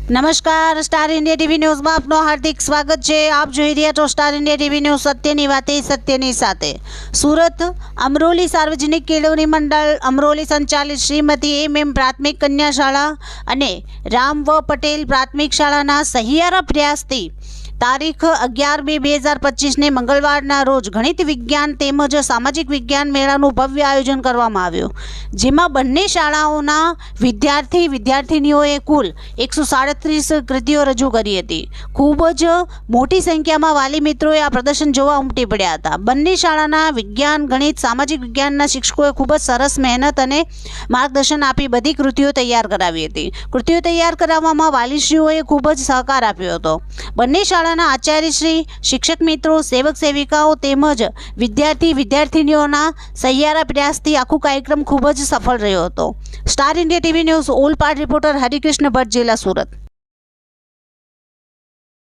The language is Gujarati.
નમસ્કાર, સ્ટાર ઇન્ડિયા ટીવી ન્યૂઝમાં આપનું હાર્દિક સ્વાગત છે। આપ જોઈ રહ્યા છો સ્ટાર ઇન્ડિયા ટીવી ન્યૂઝ, સત્યની વાતે સત્યની સાથે। સુરત અમરોલી સાર્વજનિક કેળવણી મંડળ અમરોલી સંચાલિત શ્રીમતી એમ પ્રાથમિક કન્યા શાળા અને રામ વ પટેલ પ્રાથમિક શાળાના સહિયારા પ્રયાસથી તારીખ 11 મે 2025ને મંગળવારના રોજ ગણિત વિજ્ઞાન તેમજ સામાજિક વિજ્ઞાન મેળાનું ભવ્ય આયોજન કરવામાં આવ્યું, જેમાં બંને શાળાઓના વિદ્યાર્થીનીઓએ કુલ 137 કૃતિઓ રજૂ કરી હતી। ખૂબ જ મોટી સંખ્યામાં વાલી મિત્રોએ આ પ્રદર્શન જોવા ઉમટી પડ્યા હતા। બંને શાળાના વિજ્ઞાન, ગણિત, સામાજિક વિજ્ઞાનના શિક્ષકોએ ખૂબ જ સરસ મહેનત અને માર્ગદર્શન આપી બધી કૃતિઓ તૈયાર કરાવી હતી। કૃતિઓ તૈયાર કરાવવામાં વાલીશ્રીઓએ ખૂબ જ સહકાર આપ્યો હતો। બંને શાળાના આચાર્યશ્રી, શિક્ષક મિત્રો, સેવક સેવિકાઓ તેમજ વિદ્યાર્થીનીઓના સહિયારા પ્રયાસથી આખો કાર્યક્રમ ખૂબ જ સફળ રહ્યો હતો। Star India TV news all part reporter Harikrishna Bhatt, જિલ્લા સુરત।